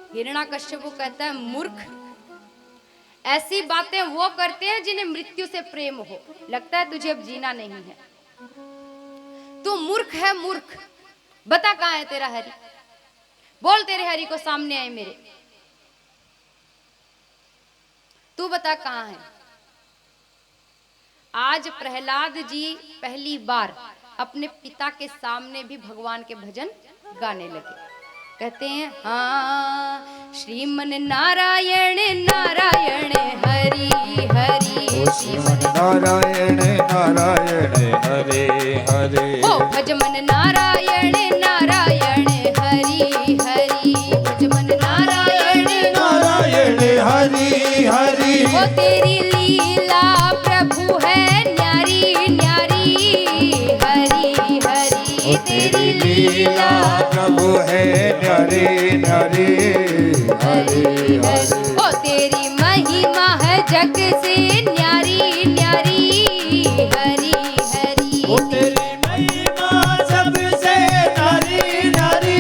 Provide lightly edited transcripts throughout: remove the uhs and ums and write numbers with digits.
हिरण्याकश्यप कहता है मूर्ख, ऐसी बातें वो करते हैं जिन्हें मृत्यु से प्रेम हो, लगता है तुझे अब जीना नहीं है। तू मूर्ख है मूर्ख, बता कहां है तेरा हरि, बोल तेरे हरि को सामने आए मेरे, तू बता कहां है। आज प्रहलाद जी पहली बार अपने पिता के सामने भी भगवान के भजन गाने लगे। कहते हैं हाँ श्रीमन नारायण नारायण हरि हरि, श्रीमन नारायण नारायण हरे हरे, ओ भजमन नारायण नारायण हरि हरि, भजमन नारायण नारायण हरि हरि। ओ तेरी लीला प्रभु है न्यारी न्यारी, हरि हरि तेरी लीला प्रभु है न्यारे न्यारे, हरे हरे। ओ तेरी महिमा है जग से न्यारी न्यारी, हरि हरि। ओ तेरी महिमा सबसे न्यारी न्यारी,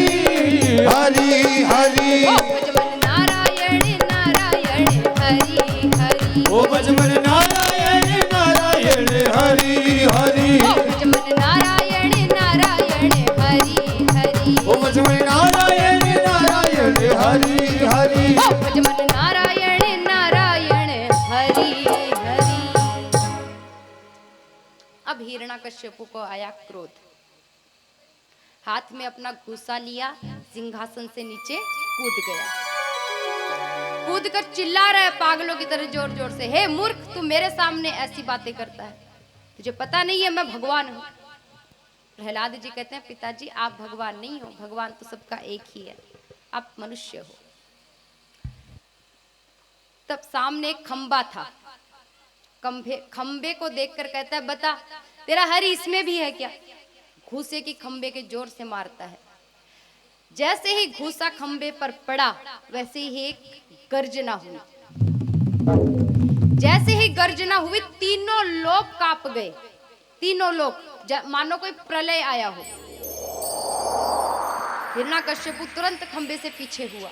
हरि हरि। ओ भजमन नारायण नारायण हरि हरि, ओ भजमन नारायण नारायण हरि हरि, ओ भजमन नारायण नारायण हरि हरि, ओ भजमन नारायण नारायण हरि हरि, ओ भजमन नारायण नारायण हरि हरि। अब हिरण्याकश्यप को आया क्रोध, हाथ में अपना गुस्सा लिया, सिंहासन से नीचे कूद गया, कूद कर चिल्ला रहा है पागलों की तरह जोर जोर से, हे मूर्ख तू मेरे सामने ऐसी बातें करता है, तुझे पता नहीं है मैं भगवान हूं। प्रहलाद जी कहते हैं पिताजी आप भगवान नहीं हो, भगवान तो सबका एक ही है, आप मनुष्य हो। तब सामने एक खंबा था, खंबे को देखकर कहता है बता तेरा हरि इसमें भी है क्या। घूसे की खंबे के जोर से मारता है, जैसे ही घूसा खंबे पर पड़ा वैसे ही एक गर्जना हुई, जैसे ही गर्जना हुई तीनों लोग कांप गए, तीनों लोग मानो कोई प्रलय आया हो। हिरण्याकश्यप तुरंत खंबे से पीछे हुआ,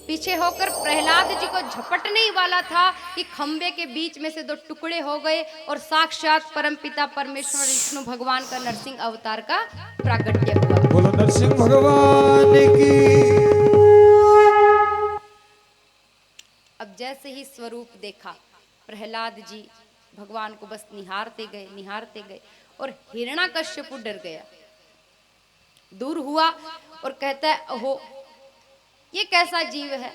पीछे होकर प्रहलाद जी को झपटने ही वाला था कि खंबे के बीच में से दो टुकड़े हो गए और साक्षात परमपिता परमेश्वर विष्णु भगवान का नरसिंह अवतार का प्राकट्य हुआ। बोलो नरसिंह भगवान की। अब जैसे ही स्वरूप देखा प्रहलाद जी भगवान को बस निहारते गए और हिरण्याकश्यप डर गया, दूर हुआ और कहता है ओहो ये कैसा जीव है,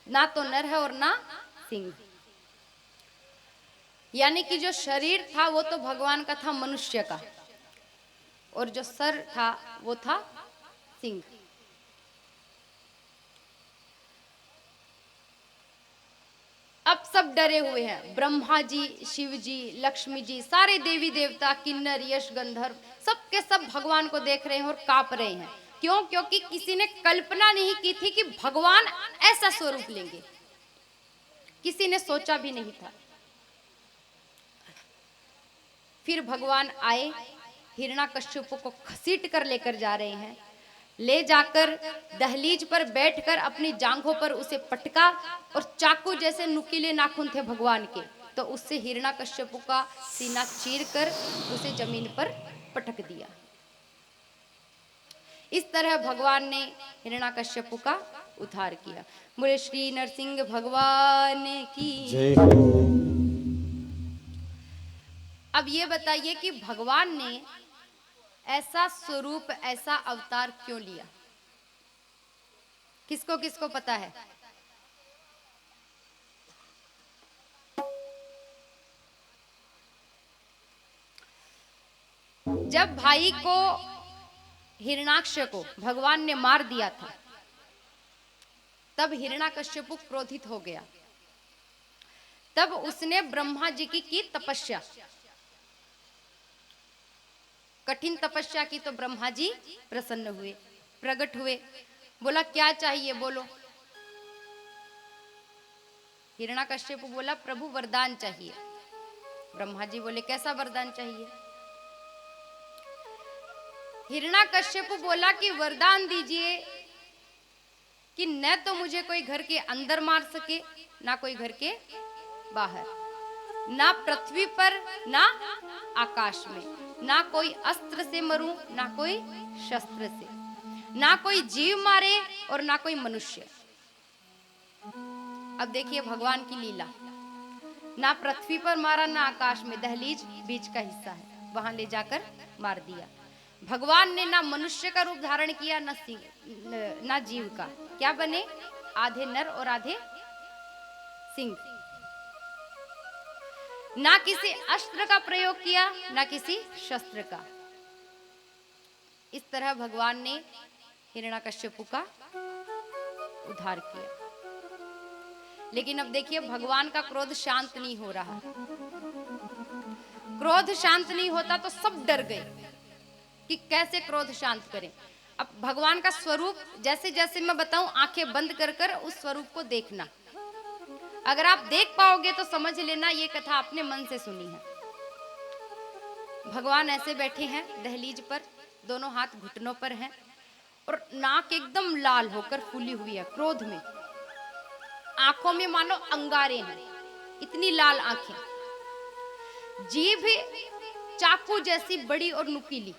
ना तो नर है और ना सिंह। यानी कि जो शरीर था वो तो भगवान का था मनुष्य का, और जो सर था वो था सिंह। अब सब डरे हुए हैं, ब्रह्मा जी, शिव जी, लक्ष्मी जी, सारे देवी देवता, किन्नर, यश, गंधर्व, सब के सब भगवान को देख रहे हैं और कांप रहे हैं। क्यों? क्योंकि किसी ने कल्पना नहीं की थी कि भगवान ऐसा स्वरूप लेंगे, किसी ने सोचा भी नहीं था। फिर भगवान आए, हिरण्याकश्यप को घसीट कर लेकर जा रहे हैं, ले जाकर दहलीज पर बैठकर अपनी जांघों पर उसे पटका और चाकू जैसे नुकीले नाखून थे भगवान के, तो उससे हिरण्याकश्यप का सीना चीरकर उसे जमीन पर पटक दिया। इस तरह भगवान ने हिरण्याकश्यप का उद्धार किया। बोले श्री नरसिंह भगवान की जय हो। अब ये बताइए कि भगवान ने ऐसा स्वरूप, ऐसा अवतार क्यों लिया? किसको किसको पता है? जब भाई को हिरण्याक्ष को भगवान ने मार दिया था, तब हिरण्याकश्यप क्रोधित हो गया, तब उसने ब्रह्मा जी की तपस्या, कठिन तपस्या की, तो ब्रह्मा जी प्रसन्न हुए, प्रकट हुए, बोला क्या चाहिए बोलो। हिरण्याकश्यप बोला प्रभु वरदान चाहिए। ब्रह्मा जी बोले कैसा वरदान चाहिए? हिरण्याकश्यप बोला कि वरदान दीजिए कि न तो मुझे कोई घर के अंदर मार सके, ना कोई घर के बाहर, ना पृथ्वी पर ना आकाश में, ना कोई अस्त्र से मरूं ना कोई शस्त्र से, ना कोई जीव मारे और ना कोई मनुष्य। अब देखिए भगवान की लीला, ना पृथ्वी पर मारा ना आकाश में, दहलीज बीच का हिस्सा है, वहां ले जाकर मार दिया। भगवान ने ना मनुष्य का रूप धारण किया ना सिंह ना जीव का, क्या बने? आधे नर और आधे सिंह। ना किसी अस्त्र का प्रयोग किया ना किसी शस्त्र का। इस तरह भगवान ने हिरण्यकश्यपु का उद्धार किया। लेकिन अब देखिए भगवान का क्रोध शांत नहीं हो रहा। क्रोध शांत नहीं होता तो सब डर गए कि कैसे क्रोध शांत करें। अब भगवान का स्वरूप जैसे जैसे मैं बताऊं, आंखें बंद कर कर उस स्वरूप को देखना। अगर आप देख पाओगे तो समझ लेना ये कथा आपने मन से सुनी है। भगवान ऐसे बैठे हैं दहलीज पर, दोनों हाथ घुटनों पर हैं और नाक एकदम लाल होकर फूली हुई है क्रोध में। आंखों में मानो अंगारे हैं, इतनी लाल आंखें। जीभ चाकू जैसी बड़ी और नुकीली,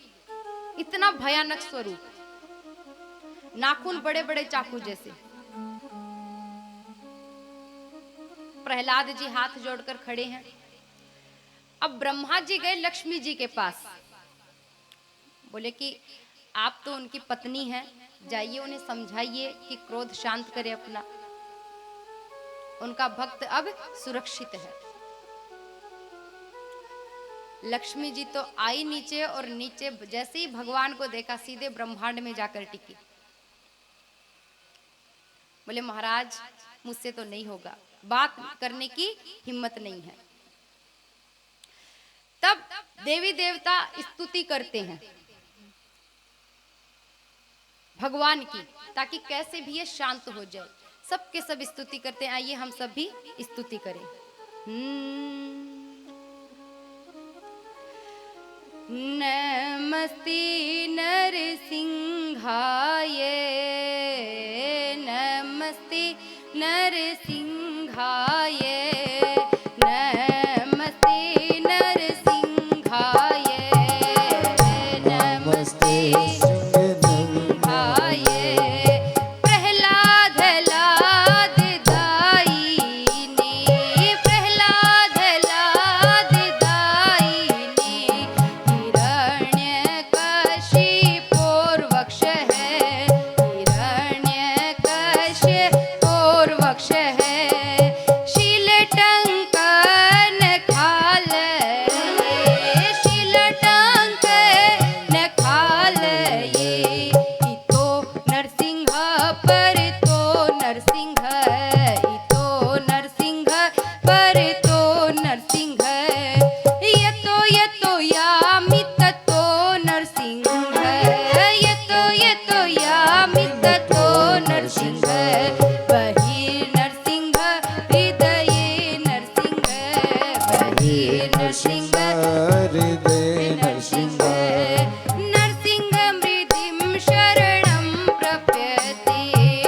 इतना भयानक स्वरूप। नाखून बड़े बड़े चाकू जैसे। प्रहलाद जी हाथ जोड़कर खड़े हैं। अब ब्रह्मा जी गए लक्ष्मी जी के पास, बोले कि आप तो उनकी पत्नी हैं, जाइए उन्हें समझाइए कि क्रोध शांत करे अपना, उनका भक्त अब सुरक्षित है। लक्ष्मी जी तो आई नीचे और नीचे जैसे ही भगवान को देखा सीधे ब्रह्मांड में जाकर टिकी। बोले महाराज मुझसे तो नहीं होगा, बात करने की हिम्मत नहीं है। तब देवी देवता स्तुति करते हैं भगवान की, ताकि कैसे भी ये शांत हो जाए। सबके सब स्तुति करते हैं। आइए हम सब भी स्तुति करें। नमस्ते नरसिंहाय, नमस्ते नरसिंहाय, नमस्ते नरसिंहाय, नमस्ते नरसिंह मृदिं शरणं प्रपद्ये।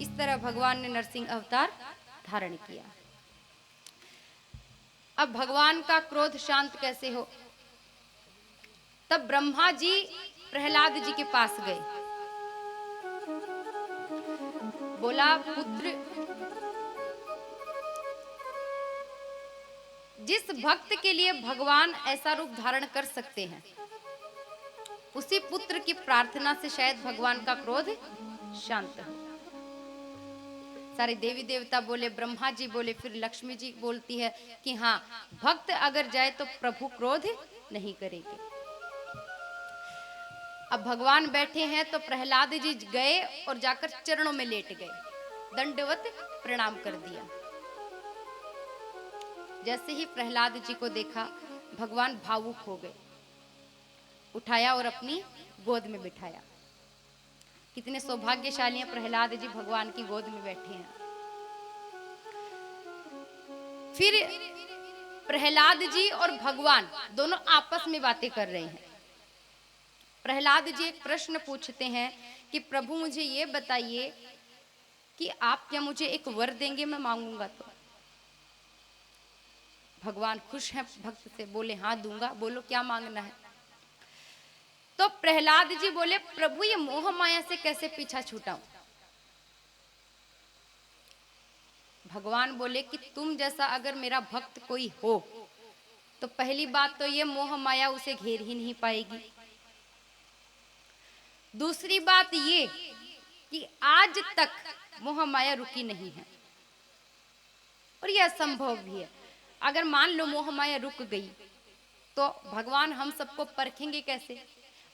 इस तरह भगवान ने नरसिंह अवतार धारण किया। अब भगवान का क्रोध शांत कैसे हो? तब ब्रह्मा जी प्रहलाद जी के पास गए, बोला पुत्र, जिस भक्त के लिए भगवान ऐसा रूप धारण कर सकते हैं, उसी पुत्र की प्रार्थना से शायद भगवान का क्रोध शांत हो। सारे देवी देवता बोले, ब्रह्मा जी बोले, फिर लक्ष्मी जी बोलती है कि हाँ, भक्त अगर जाए तो प्रभु क्रोध नहीं करेंगे। अब भगवान बैठे हैं तो प्रहलाद जी गए और जाकर चरणों में लेट गए, दंडवत प्रणाम कर दिया। जैसे ही प्रहलाद जी को देखा, भगवान भावुक हो गए, उठाया और अपनी गोद में बिठाया। कितने सौभाग्यशाली हैं प्रहलाद जी, भगवान की गोद में बैठे हैं। फिर प्रहलाद जी और भगवान दोनों आपस में बातें कर रहे हैं। प्रहलाद जी एक प्रश्न पूछते हैं कि प्रभु मुझे ये बताइए कि आप क्या मुझे एक वर देंगे, मैं मांगूंगा तो? भगवान खुश हैं भक्त से, बोले हाँ दूंगा, बोलो क्या मांगना है। तो प्रहलाद जी बोले, प्रभु ये मोह माया से कैसे पीछा छूटाऊं? भगवान बोले कि तुम जैसा अगर मेरा भक्त कोई हो तो पहली बात तो ये मोह माया उसे घेर ही नहीं पाएगी। दूसरी बात ये कि आज तक मोह माया रुकी नहीं है और यह असंभव भी है। अगर मान लो मोह माया रुक गई तो भगवान हम सबको परखेंगे कैसे?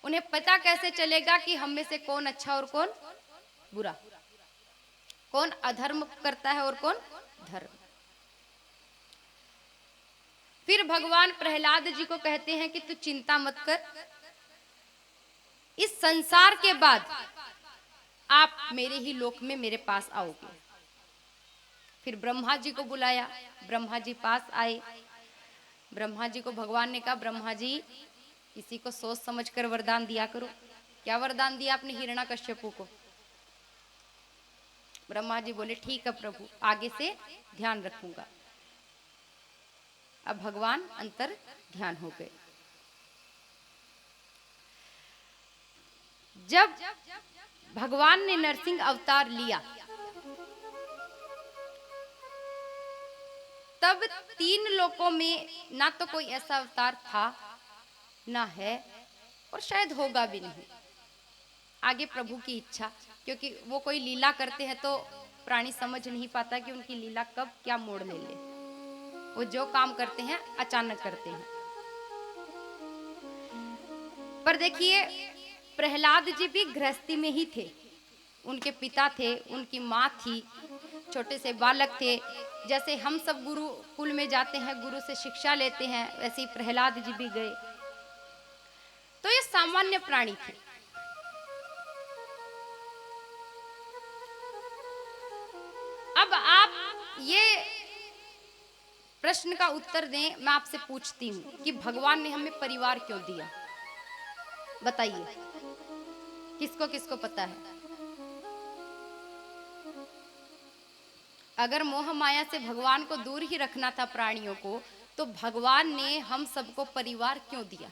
उन्हें पता कैसे चलेगा कि हम में से कौन अच्छा और कौन बुरा, कौन अधर्म करता है और कौन धर्म? फिर भगवान प्रहलाद जी को कहते हैं कि तू चिंता मत कर, इस संसार के बाद आप मेरे ही लोक में मेरे पास आओगे। फिर ब्रह्मा जी को बुलाया, ब्रह्मा जी पास आए। ब्रह्मा जी को भगवान ने कहा, ब्रह्मा जी किसी को सोच समझ कर वरदान दिया करो। क्या वरदान दिया आपने हिरण्यकश्यपु को? ब्रह्मा जी बोले ठीक है प्रभु, आगे से ध्यान रखूंगा। अब भगवान अंतर ध्यान हो गए। जब भगवान ने नरसिंह अवतार लिया तब तीन लोकों में ना तो कोई ऐसा अवतार था, ना है, और शायद होगा भी नहीं। आगे प्रभु की इच्छा, क्योंकि वो कोई लीला करते हैं तो प्राणी समझ नहीं पाता कि उनकी लीला कब क्या मोड़ ले ले। वो जो काम करते हैं अचानक करते हैं। पर देखिए प्रहलाद जी भी गृहस्थी में ही थे, उनके पिता थे, उनकी माँ थी, छोटे से बालक थे। जैसे हम सब गुरुकुल में जाते हैं, गुरु से शिक्षा लेते हैं, वैसे ही प्रहलाद जी भी गए। तो ये सामान्य प्राणी थे। अब आप ये प्रश्न का उत्तर दें, मैं आपसे पूछती हूँ कि भगवान ने हमें परिवार क्यों दिया? बताइए, किसको किसको पता है? अगर मोह माया से भगवान को दूर ही रखना था प्राणियों को, तो भगवान ने हम सबको परिवार क्यों दिया?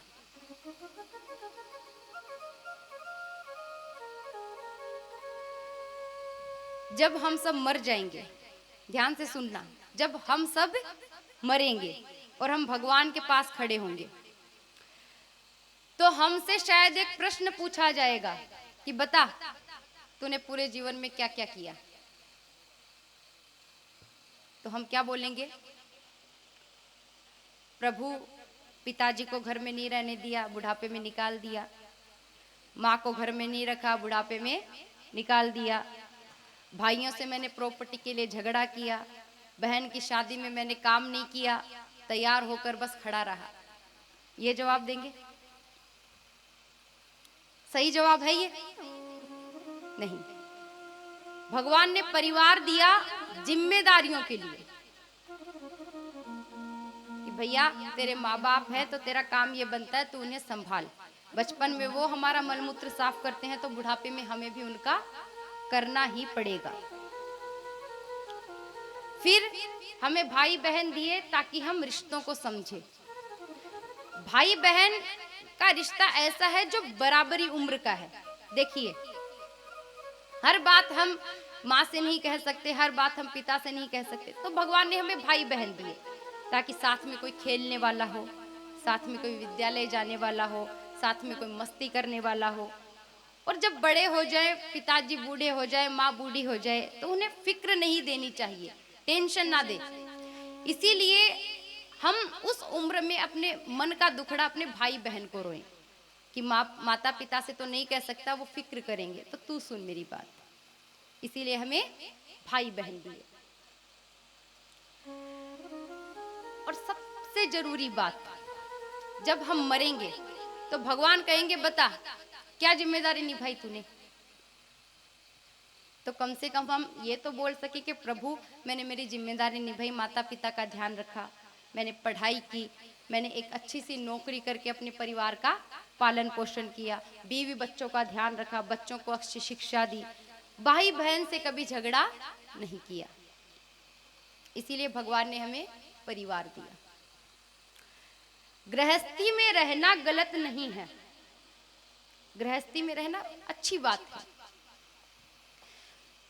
जब हम सब मर जाएंगे, ध्यान से सुनना, जब हम सब मरेंगे और हम भगवान के पास खड़े होंगे तो हमसे शायद एक प्रश्न पूछा जाएगा कि बता तूने पूरे जीवन में क्या क्या किया। तो हम क्या बोलेंगे? प्रभु पिताजी को घर में नहीं रहने दिया, बुढ़ापे में निकाल दिया। माँ को घर में नहीं रखा, बुढ़ापे में निकाल दिया। भाइयों से मैंने प्रॉपर्टी के लिए झगड़ा किया। बहन की शादी में मैंने काम नहीं किया, तैयार होकर बस खड़ा रहा। ये जवाब देंगे? सही जवाब है ये? नहीं। भगवान ने परिवार दिया जिम्मेदारियों के लिए कि भैया तेरे माँ बाप है तो तेरा काम ये बनता है तू उन्हें संभाल। बचपन में वो हमारा मलमूत्र साफ करते हैं तो बुढ़ापे में हमें भी उनका करना ही पड़ेगा। फिर हमें भाई बहन दिए ताकि हम रिश्तों को समझे। भाई बहन का रिश्ता ऐसा है जो बराबरी उम्र का है। देखिए, हर बात हम माँ से नहीं कह सकते, हर बात हम पिता से नहीं कह सकते, तो भगवान ने हमें भाई बहन दिए ताकि साथ में कोई खेलने वाला हो, साथ में कोई विद्यालय जाने वाला हो, साथ में कोई मस्ती करने वाला हो। और जब बड़े हो जाए, पिताजी बूढ़े हो जाए, माँ बूढ़ी हो जाए, तो उन्हें फिक्र नहीं देनी चाहिए, टेंशन ना दे। इसीलिए हम उस उम्र में अपने मन का दुखड़ा अपने भाई बहन को रोएं कि माता पिता से तो नहीं कह सकता, वो फिक्र करेंगे। तो तू सुन मेरी बात, इसीलिए हमें भाई बहन दिए। और सबसे जरूरी बात, जब हम मरेंगे तो भगवान कहेंगे बता क्या जिम्मेदारी निभाई तूने। तो कम से कम हम ये तो बोल सके कि प्रभु मैंने मेरी जिम्मेदारी निभाई, माता पिता का ध्यान रखा, मैंने पढ़ाई की, मैंने एक अच्छी सी नौकरी करके अपने परिवार का पालन पोषण किया, बीवी बच्चों का ध्यान रखा, बच्चों को अच्छी शिक्षा दी, भाई बहन से कभी झगड़ा नहीं किया। इसीलिए भगवान ने हमें परिवार दिया। गृहस्थी में रहना गलत नहीं है, गृहस्थी में रहना अच्छी बात है,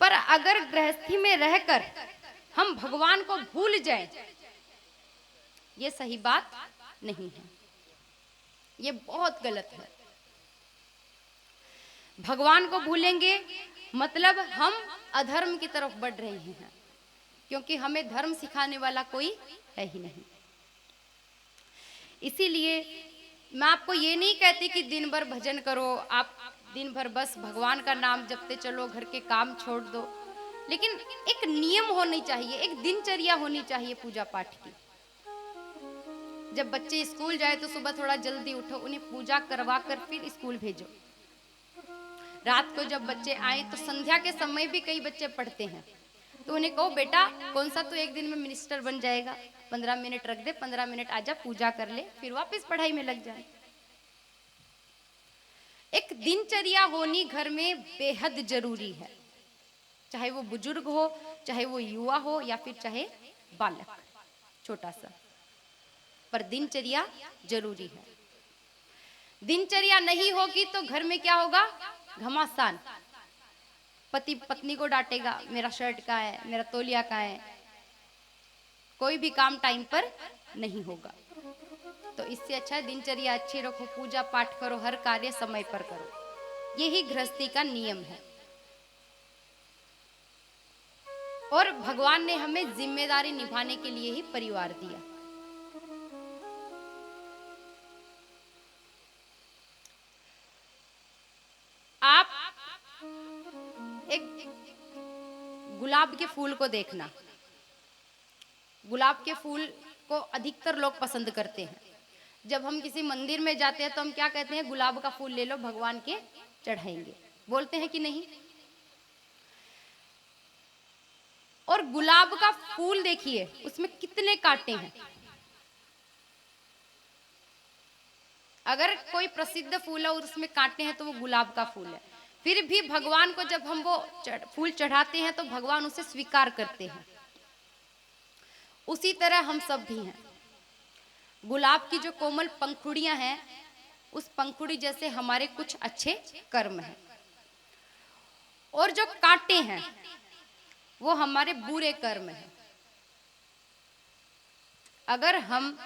पर अगर गृहस्थी में रहकर हम भगवान को भूल जाएं, ये सही बात नहीं है, ये बहुत गलत है। भगवान को भूलेंगे मतलब हम अधर्म की तरफ बढ़ रहे हैं, क्योंकि हमें धर्म सिखाने वाला कोई है ही नहीं। इसीलिए मैं आपको ये नहीं कहती कि दिन भर भजन करो, आप दिन भर बस भगवान का नाम जपते चलो, घर के काम छोड़ दो, लेकिन एक नियम होनी चाहिए, एक दिनचर्या होनी चाहिए पूजा पाठ की। जब बच्चे स्कूल जाए तो सुबह थोड़ा जल्दी उठो, उन्हें पूजा करवा कर फिर स्कूल भेजो। रात को जब बच्चे आए तो संध्या के समय भी कई बच्चे पढ़ते हैं, तो उन्हें कहो बेटा कौन सा तो एक दिन में मिनिस्टर बन जाएगा, 15 मिनट रख दे, 15 मिनट आजा पूजा कर ले, फिर वापस पढ़ाई में लग जाए। एक दिनचर्या होनी घर में बेहद जरूरी है, चाहे वो बुजुर्ग हो, चाहे वो युवा हो, या फिर चाहे बालक छोटा सा, पर दिनचर्या जरूरी है। दिनचर्या नहीं होगी तो घर में क्या होगा, घमासान। पति पत्नी को डांटेगा, मेरा शर्ट कहाँ है, मेरा तौलिया कहाँ है, कोई भी काम टाइम पर नहीं होगा। तो इससे अच्छा है दिनचर्या अच्छी रखो, पूजा पाठ करो, हर कार्य समय पर करो, यही गृहस्थी का नियम है। और भगवान ने हमें जिम्मेदारी निभाने के लिए ही परिवार दिया। आप एक गुलाब के फूल को देखना, गुलाब के फूल को अधिकतर लोग पसंद करते हैं। जब हम किसी मंदिर में जाते हैं तो हम क्या कहते हैं, गुलाब का फूल ले लो, भगवान के चढ़ाएंगे, बोलते हैं कि नहीं। और गुलाब का फूल देखिए उसमें कितने कांटे हैं। अगर कोई प्रसिद्ध फूल है और उसमें कांटे हैं तो वो गुलाब का फूल है। फिर भी भगवान को जब हम वो फूल चढ़ाते हैं तो भगवान उसे स्वीकार करते हैं। उसी तरह हम सब भी हैं। गुलाब की जो कोमल पंखुड़ियां हैं, उस पंखुड़ी जैसे हमारे कुछ अच्छे कर्म हैं, और जो कांटे हैं वो हमारे बुरे कर्म हैं। अगर हम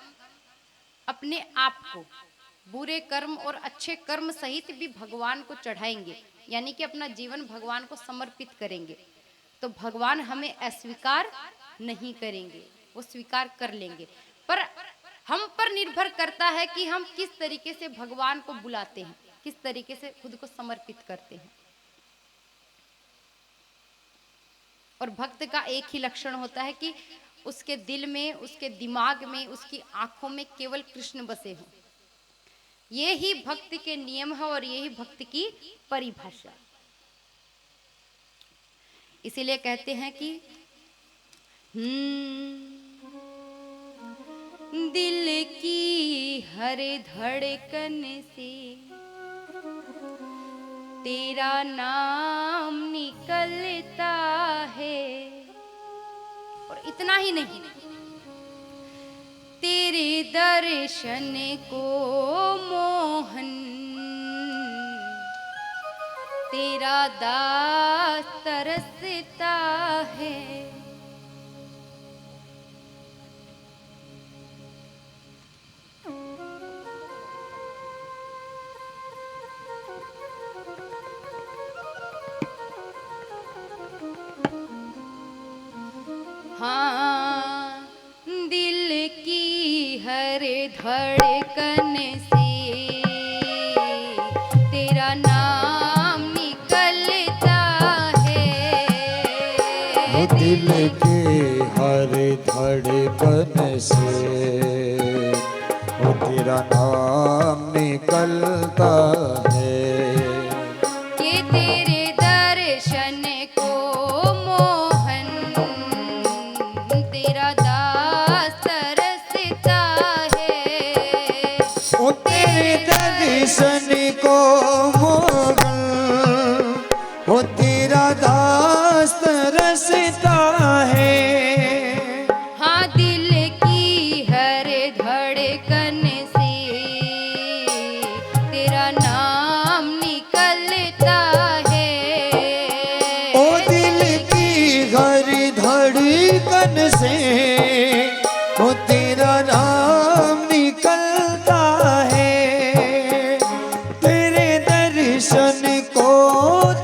अपने आप को बुरे कर्म और अच्छे कर्म सहित भी भगवान को चढ़ाएंगे, यानी कि अपना जीवन भगवान को समर्पित करेंगे, तो भगवान हमें अस्वीकार नहीं करेंगे, वो स्वीकार कर लेंगे। पर हम पर निर्भर करता है कि हम किस तरीके से भगवान को बुलाते हैं, किस तरीके से खुद को समर्पित करते हैं। और भक्त का एक ही लक्षण होता है कि उसके दिल में, उसके दिमाग में, उसकी आंखों में केवल कृष्ण बसे हों। ये ही भक्त के नियम है और यही भक्त की परिभाषा। इसीलिए कहते हैं कि दिल की हर धड़कन से तेरा नाम निकलता है। और इतना ही नहीं, तेरे दर्शन को मोहन तेरा दास तरसता है। हाँ, दिल की हर धड़कन से तेरा नाम निकलता है। दिल के हर धड़कन से वो तेरा नाम निकलता है। ये तेरे दर्शन को मोहन तेरा दास तरसता है। ओ तेरे दर्शन को मोहन वो तेरा दास तरसता है। हाँ, दिल की हर धड़कन से तेरा नाम निकलता है। ओ दिल की हर धड़कन से वो तेरा नाम निकलता है। तेरे दर्शन को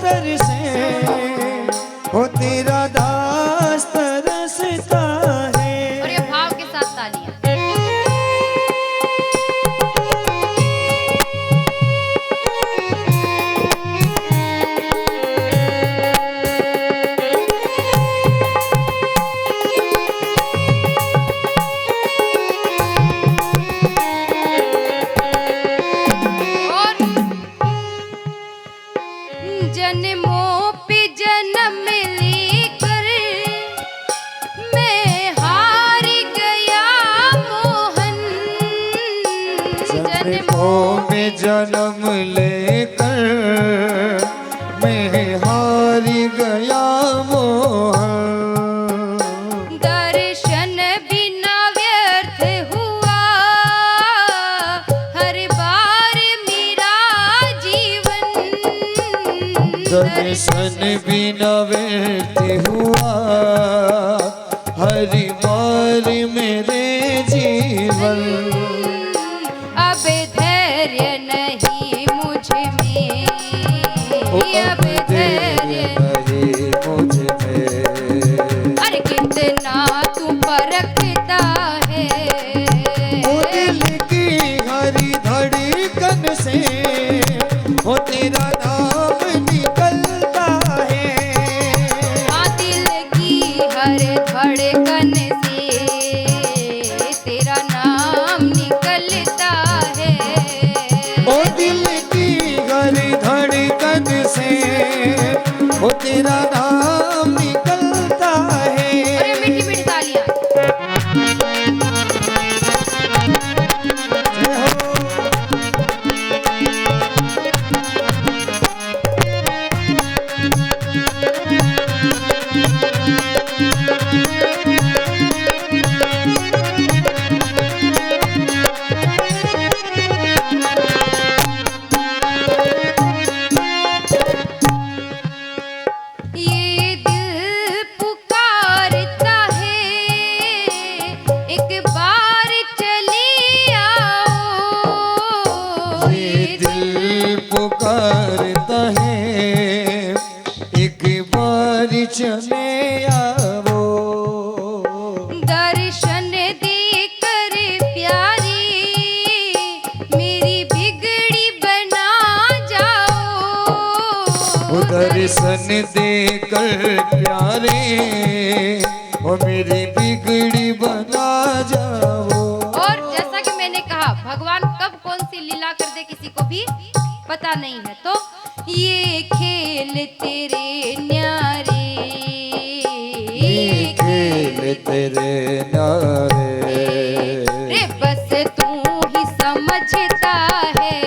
तरसे वो तेरा दास तरसता है। और ये भाव के साथ तालियां। और जन्मों पे जन्म लेकर मैं हार गया मोहन। जन्मों में जन्म लेकर मैं हार गया मोहन। दर्शन बिना व्यर्थ हुआ हर बार मेरा जीवन। दर्शन बिना व्यर्थ हुआ हर बार मेरे जीवन। अब धैर्य नहीं मुझ में, अब धैर्य नहीं मुझ में। अरे कितना तू परखता है। ओ दिल की हरी धड़कन से वो तेरा नाम निकलता है। हाँ, दिल की हर धड़कन से तेरा नाम निकलता है। ओ दिल की हरी धड़कन से वो तेरा नाम निकलता है। अरे मीठी मीठी तालियां। जय हो। ये दिल पुकारता है एक बार चली आओ। ये दिल पुकारता है एक बार चले आओ। दर्शन देकर प्यारी मेरी बिगड़ी बना जाओ। दर्शन देकर प्यारे वो मेरी बिगड़ी बना जाओ। और जैसा कि मैंने कहा, भगवान कब कौन सी लीला कर दे किसी को भी पता नहीं है। तो ये खेल तेरे न्यारे, ये खेल तेरे नारे रे बस तू ही समझता है।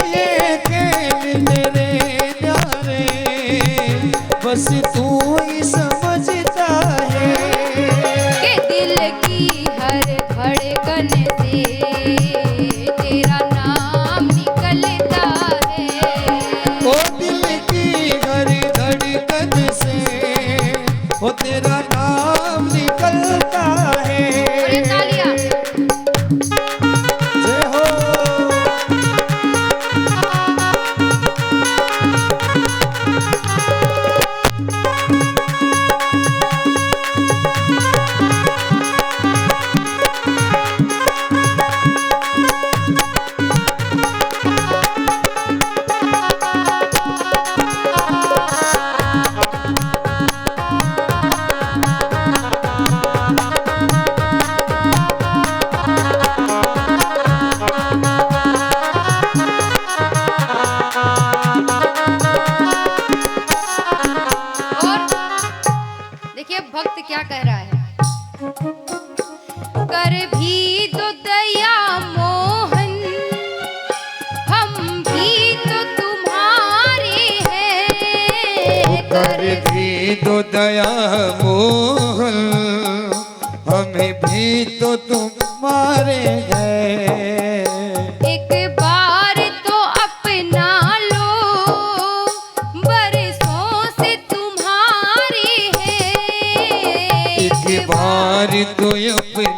ये खेल तेरे नारे बस तू ही समझता है। वो तेरा नाम निकलता है। और ये तालियां। जय हो। और देखिए भक्त क्या कह रहा है, कर भी तो दया मोहन, हम भी तो तुम्हारे हैं। कर भी तो दया मोहन, हमें भी तो तुम्हारे हैं। एक बार तो अपना लो, बरसों से तुम्हारे हैं। एक बार तो अपना